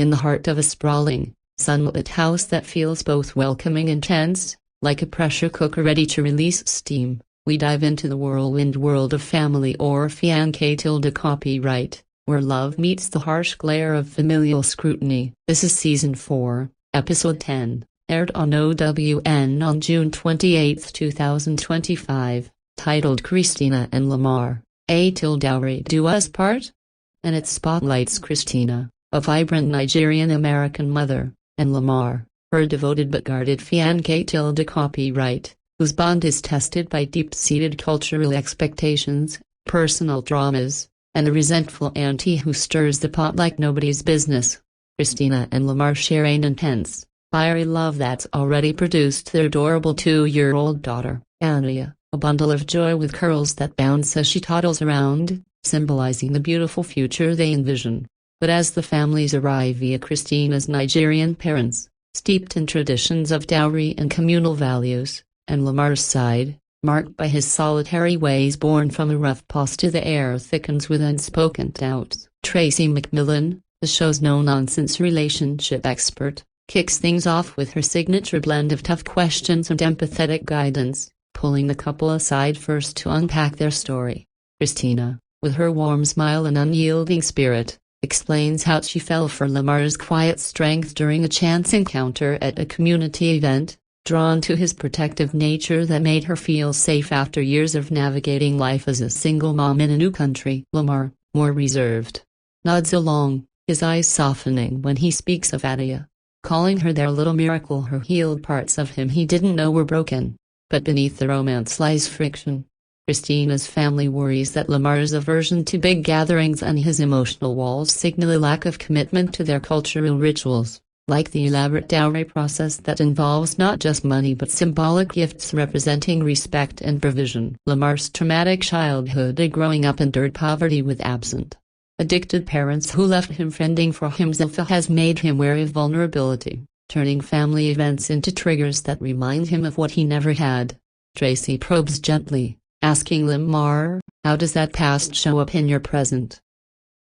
In the heart of a sprawling, sunlit house that feels both welcoming and tense, like a pressure cooker ready to release steam, we dive into the whirlwind world of family or fiancé copyright, where love meets the harsh glare of familial scrutiny. This is Season 4, Episode 10, aired on OWN on June 28, 2025, titled Christina and Lamar, dowry do us part? And it spotlights Christina, a vibrant Nigerian-American mother, and Lamar, her devoted but guarded fiancé copyright, whose bond is tested by deep-seated cultural expectations, personal dramas, and a resentful auntie who stirs the pot like nobody's business. Christina and Lamar share an intense, fiery love that's already produced their adorable 2-year-old daughter, Anya, a bundle of joy with curls that bounce as she toddles around, symbolizing the beautiful future they envision. But as the families arrive via Christina's Nigerian parents, steeped in traditions of dowry and communal values, and Lamar's side, marked by his solitary ways born from a rough past, the air thickens with unspoken doubts. Tracy McMillan, the show's no-nonsense relationship expert, kicks things off with her signature blend of tough questions and empathetic guidance, pulling the couple aside first to unpack their story. Christina, with her warm smile and unyielding spirit, explains how she fell for Lamar's quiet strength during a chance encounter at a community event, drawn to his protective nature that made her feel safe after years of navigating life as a single mom in a new country. Lamar, more reserved, nods along, his eyes softening when he speaks of Adia, calling her their little miracle, her healed parts of him he didn't know were broken. But beneath the romance lies friction. Christina's family worries that Lamar's aversion to big gatherings and his emotional walls signal a lack of commitment to their cultural rituals, like the elaborate dowry process that involves not just money but symbolic gifts representing respect and provision. Lamar's traumatic childhood, growing up endured poverty with absent, addicted parents who left him fending for himself, has made him wary of vulnerability, turning family events into triggers that remind him of what he never had. Tracy probes gently, asking Lamar, how does that past show up in your present?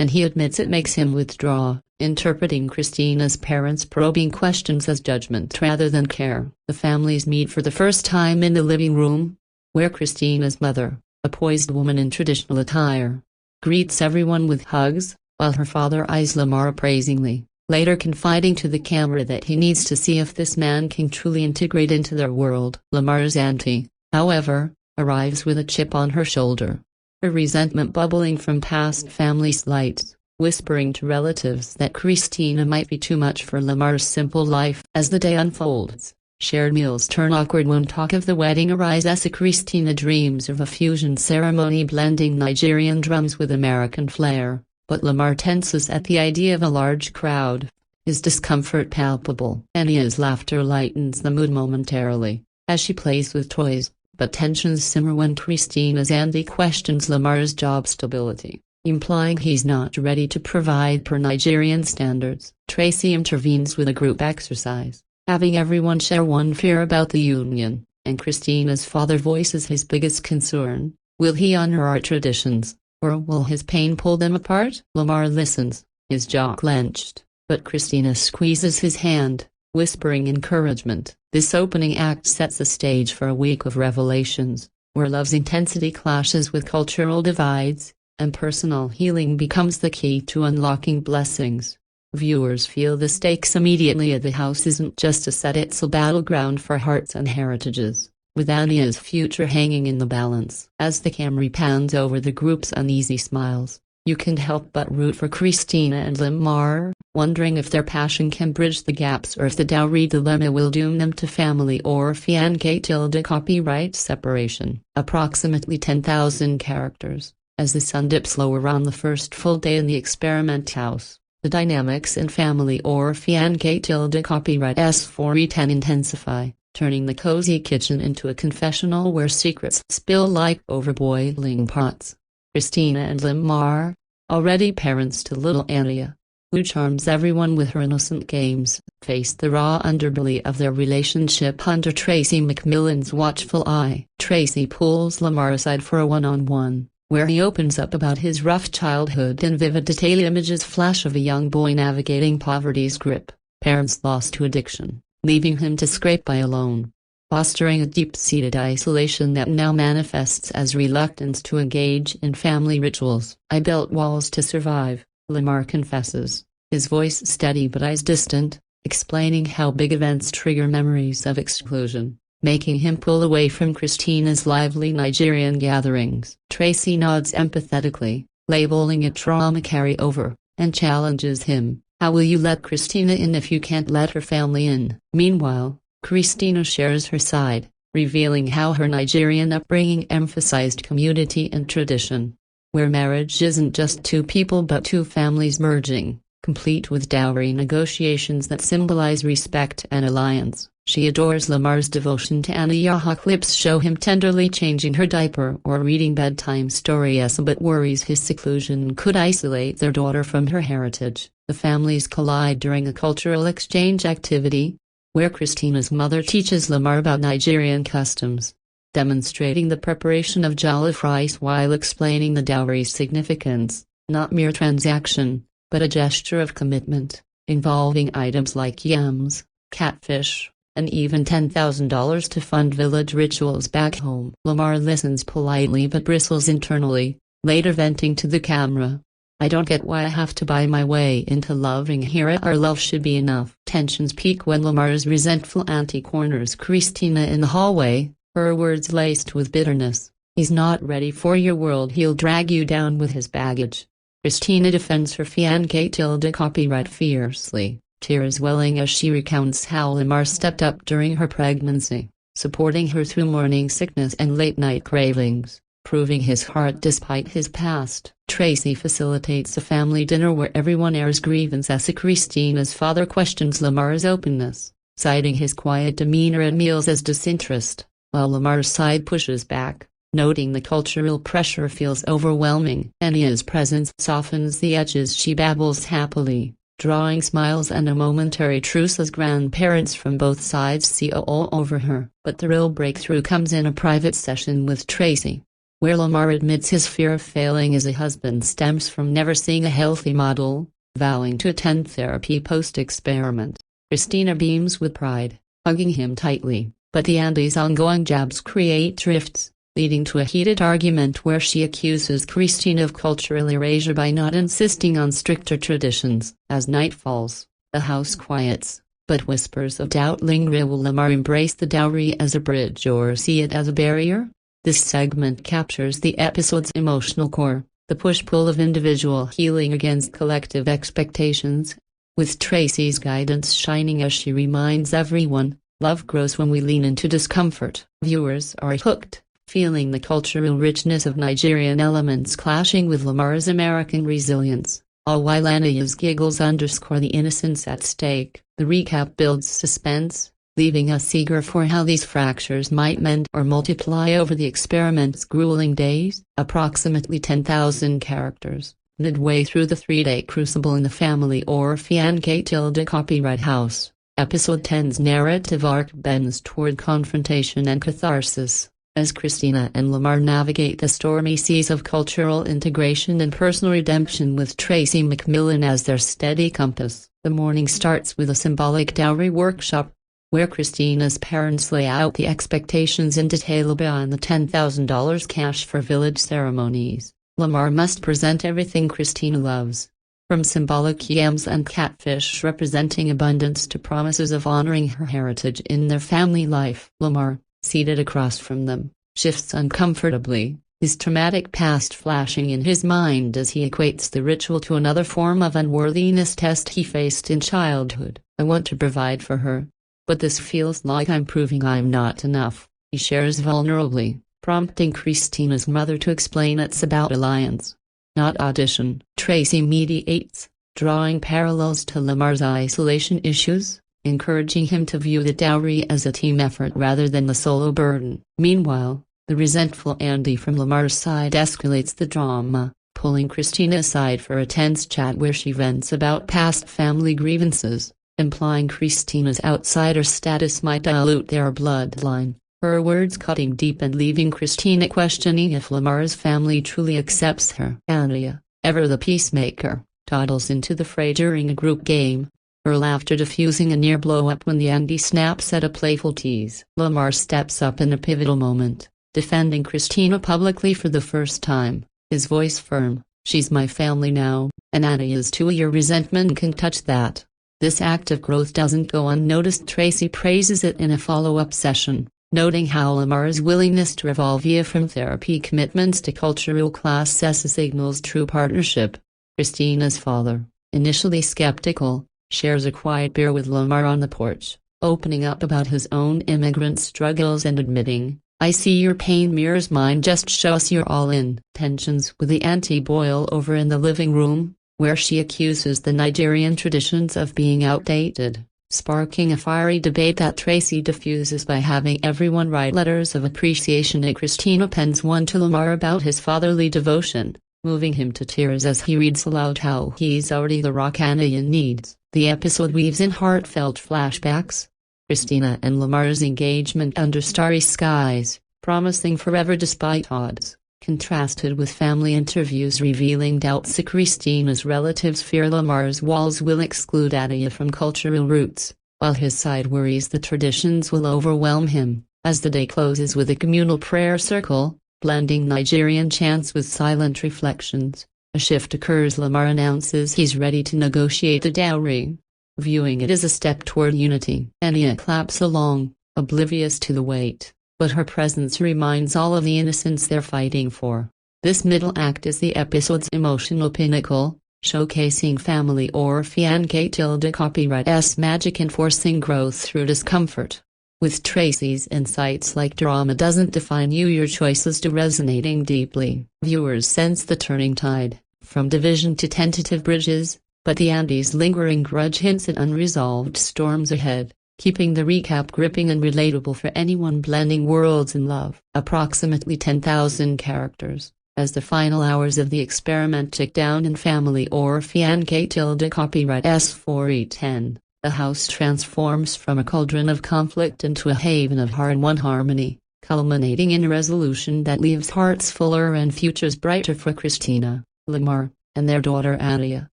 And he admits it makes him withdraw, interpreting Christina's parents' probing questions as judgment rather than care. The families meet for the first time in the living room, where Christina's mother, a poised woman in traditional attire, greets everyone with hugs, while her father eyes Lamar appraisingly, later confiding to the camera that he needs to see if this man can truly integrate into their world. Lamar's auntie, however, arrives with a chip on her shoulder, her resentment bubbling from past family slights, whispering to relatives that Christina might be too much for Lamar's simple life. As the day unfolds, shared meals turn awkward when talk of the wedding arises. Christina dreams of a fusion ceremony blending Nigerian drums with American flair, but Lamar tenses at the idea of a large crowd, his discomfort palpable. Anya's laughter lightens the mood momentarily, as she plays with toys, but tensions simmer when Christina's auntie questions Lamar's job stability, implying he's not ready to provide per Nigerian standards. Tracy intervenes with a group exercise, having everyone share one fear about the union, and Christina's father voices his biggest concern: will he honor our traditions, or will his pain pull them apart? Lamar listens, his jaw clenched, but Christina squeezes his hand, whispering encouragement. This opening act sets the stage for a week of revelations, where love's intensity clashes with cultural divides, and personal healing becomes the key to unlocking blessings. Viewers feel the stakes immediately. The house isn't just a set, it's a battleground for hearts and heritages, with Anya's future hanging in the balance. As the camera pans over the group's uneasy smiles, you can't help but root for Christina and Lamar, wondering if their passion can bridge the gaps or if the dowry dilemma will doom them to family or fiancé copyright separation. Approximately 10,000 characters. As the sun dips lower on the first full day in the experiment house, the dynamics in family or fiancé copyright S4E10 intensify, turning the cozy kitchen into a confessional where secrets spill like over boiling pots. Christina and Lamar, already parents to little Anya, who charms everyone with her innocent games, face the raw underbelly of their relationship under Tracy McMillan's watchful eye. Tracy pulls Lamar aside for a one-on-one, where he opens up about his rough childhood in vivid detail. Images flash of a young boy navigating poverty's grip, parents lost to addiction, leaving him to scrape by alone, fostering a deep-seated isolation that now manifests as reluctance to engage in family rituals. "I built walls to survive," Lamar confesses, his voice steady but eyes distant, explaining how big events trigger memories of exclusion, making him pull away from Christina's lively Nigerian gatherings. Tracy nods empathetically, labeling it trauma carryover, and challenges him, "How will you let Christina in if you can't let her family in?" Meanwhile, Christina shares her side, revealing how her Nigerian upbringing emphasized community and tradition, where marriage isn't just two people but two families merging, complete with dowry negotiations that symbolize respect and alliance. She adores Lamar's devotion to Anna. Clips show him tenderly changing her diaper or reading bedtime stories, but worries his seclusion could isolate their daughter from her heritage. The families collide during a cultural exchange activity, where Christina's mother teaches Lamar about Nigerian customs, demonstrating the preparation of jollof rice while explaining the dowry's significance, not mere transaction, but a gesture of commitment, involving items like yams, catfish, and even $10,000 to fund village rituals back home. Lamar listens politely but bristles internally, later venting to the camera, "I don't get why I have to buy my way into loving here. Our love should be enough." Tensions peak when Lamar's resentful auntie corners Christina in the hallway, her words laced with bitterness. "He's not ready for your world. He'll drag you down with his baggage." Christina defends her fiancé copyright fiercely, tears welling as she recounts how Lamar stepped up during her pregnancy, supporting her through morning sickness and late-night cravings, proving his heart despite his past. Tracy facilitates a family dinner where everyone airs grievances. Christina's father questions Lamar's openness, citing his quiet demeanor at meals as disinterest, while Lamar's side pushes back, noting the cultural pressure feels overwhelming. Anya's presence softens the edges. She babbles happily, drawing smiles and a momentary truce as grandparents from both sides see all over her. But the real breakthrough comes in a private session with Tracy, where Lamar admits his fear of failing as a husband stems from never seeing a healthy model, vowing to attend therapy post-experiment. Christina beams with pride, hugging him tightly, but the auntie's ongoing jabs create rifts, leading to a heated argument where she accuses Christina of cultural erasure by not insisting on stricter traditions. As night falls, the house quiets, but whispers of doubt linger. Will Lamar embrace the dowry as a bridge or see it as a barrier? This segment captures the episode's emotional core, the push-pull of individual healing against collective expectations, with Tracy's guidance shining as she reminds everyone, love grows when we lean into discomfort. Viewers are hooked, feeling the cultural richness of Nigerian elements clashing with Lamar's American resilience, all while Anya's giggles underscore the innocence at stake. The recap builds suspense, leaving us eager for how these fractures might mend or multiply over the experiment's grueling days. Approximately 10,000 characters, midway through the 3-day crucible in the family or fiancé copyright house, Episode 10's narrative arc bends toward confrontation and catharsis, as Christina and Lamar navigate the stormy seas of cultural integration and personal redemption with Tracy McMillan as their steady compass. The morning starts with a symbolic dowry workshop, where Christina's parents lay out the expectations in detail beyond the $10,000 cash for village ceremonies. Lamar must present everything Christina loves, from symbolic yams and catfish representing abundance to promises of honoring her heritage in their family life. Lamar, seated across from them, shifts uncomfortably, his traumatic past flashing in his mind as he equates the ritual to another form of unworthiness test he faced in childhood. "I want to provide for her, but this feels like I'm proving I'm not enough," he shares vulnerably, prompting Christina's mother to explain it's about alliance, not audition. Tracy mediates, drawing parallels to Lamar's isolation issues, encouraging him to view the dowry as a team effort rather than the solo burden. Meanwhile, the resentful Andy from Lamar's side escalates the drama, pulling Christina aside for a tense chat where she vents about past family grievances, implying Christina's outsider status might dilute their bloodline. her words cutting deep and leaving Christina questioning if Lamar's family truly accepts her. Anya, ever the peacemaker, toddles into the fray during a group game, her laughter diffusing a near blow-up when the Andy snaps at a playful tease. Lamar steps up in a pivotal moment, defending Christina publicly for the first time, his voice firm. "She's my family now, and Anya's too. Your resentment can touch that." This act of growth doesn't go unnoticed. Tracy praises it in a follow-up session, noting how Lamar's willingness to evolve from therapy commitments to cultural classes signals true partnership. Christina's father, initially skeptical, shares a quiet beer with Lamar on the porch, opening up about his own immigrant struggles and admitting, "I see your pain mirrors mine, just show us you're all in." Tensions with the auntie boil over in the living room, where she accuses the Nigerian traditions of being outdated, sparking a fiery debate that Tracy diffuses by having everyone write letters of appreciation. Christina pens one to Lamar about his fatherly devotion, moving him to tears as he reads aloud how he's already the rock Anya needs. The episode weaves in heartfelt flashbacks, Christina and Lamar's engagement under starry skies, promising forever despite odds, contrasted with family interviews revealing doubts. Christina's relatives fear Lamar's walls will exclude Anya from cultural roots, while his side worries the traditions will overwhelm him. As the day closes with a communal prayer circle, blending Nigerian chants with silent reflections, a shift occurs. Lamar announces he's ready to negotiate the dowry, viewing it as a step toward unity. Anya claps along, oblivious to the weight, but her presence reminds all of the innocence they're fighting for. This middle act is the episode's emotional pinnacle, showcasing family or fiancé copyright magic enforcing growth through discomfort. With Tracy's insights like drama doesn't define you, your choices do resonating deeply. Viewers sense the turning tide, from division to tentative bridges, but the Andy's lingering grudge hints at unresolved storms ahead, keeping the recap gripping and relatable for anyone blending worlds in love. Approximately 10,000 characters, as the final hours of the experiment tick down in family or fiancé copyright S4E10. The house transforms from a cauldron of conflict into a haven of hard-won harmony, culminating in a resolution that leaves hearts fuller and futures brighter for Christina, Lamar, and their daughter Anya.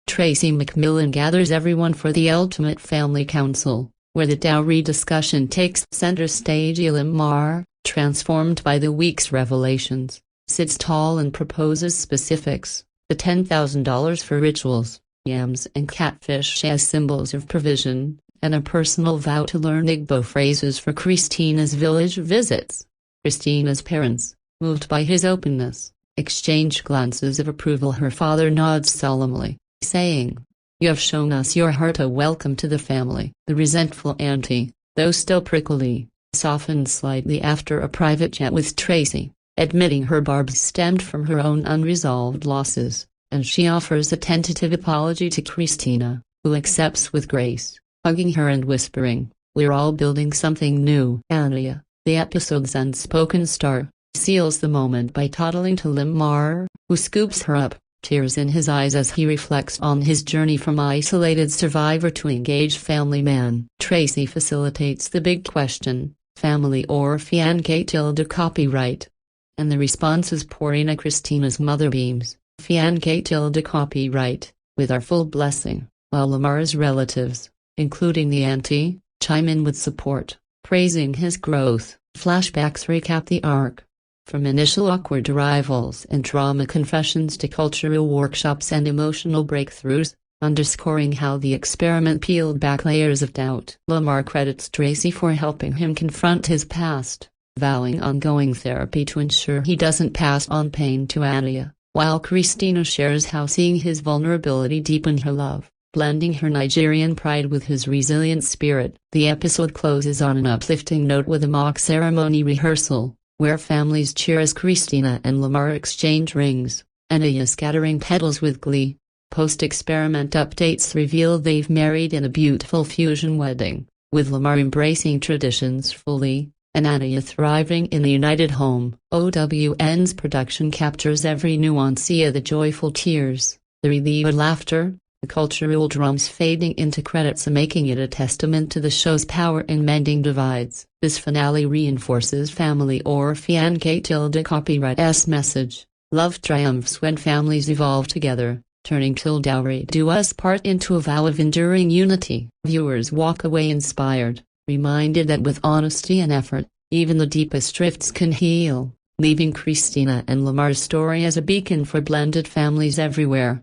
Tracy McMillan gathers everyone for the ultimate family council, where the dowry discussion takes center stage. Lamar, transformed by the week's revelations, sits tall and proposes specifics: the $10,000 for rituals, yams and catfish as symbols of provision, and a personal vow to learn Igbo phrases for Christina's village visits. Christina's parents, moved by his openness, exchange glances of approval. Her father nods solemnly, saying, "You have shown us your heart. A welcome to the family." The resentful auntie, though still prickly, softened slightly after a private chat with Tracy, admitting her barbs stemmed from her own unresolved losses, and she offers a tentative apology to Christina, who accepts with grace, hugging her and whispering, "We're all building something new." Anya, the episode's unspoken star, seals the moment by toddling to Lamar, who scoops her up, tears in his eyes as he reflects on his journey from isolated survivor to engaged family man. Tracy facilitates the big question, family or fiancé copyright? And the responses pouring at Christina's mother beams, fiancé copyright, with our full blessing, while Lamar's relatives, including the auntie, chime in with support, praising his growth. Flashbacks recap the arc, from initial awkward arrivals and trauma confessions to cultural workshops and emotional breakthroughs, underscoring how the experiment peeled back layers of doubt. Lamar credits Tracy for helping him confront his past, vowing ongoing therapy to ensure he doesn't pass on pain to Anya, while Christina shares how seeing his vulnerability deepened her love, blending her Nigerian pride with his resilient spirit. The episode closes on an uplifting note with a mock ceremony rehearsal, where families cheer as Christina and Lamar exchange rings, Anya scattering petals with glee. Post-experiment updates reveal they've married in a beautiful fusion wedding, with Lamar embracing traditions fully, and Anya thriving in a united home. OWN's production captures every nuance, the joyful tears, the relieved laughter, the cultural drums fading into credits and making it a testament to the show's power in mending divides. This finale reinforces family or fiancé copyright's message. Love triumphs when families evolve together, turning dowry do us part into a vow of enduring unity. Viewers walk away inspired, reminded that with honesty and effort, even the deepest rifts can heal, leaving Christina and Lamar's story as a beacon for blended families everywhere.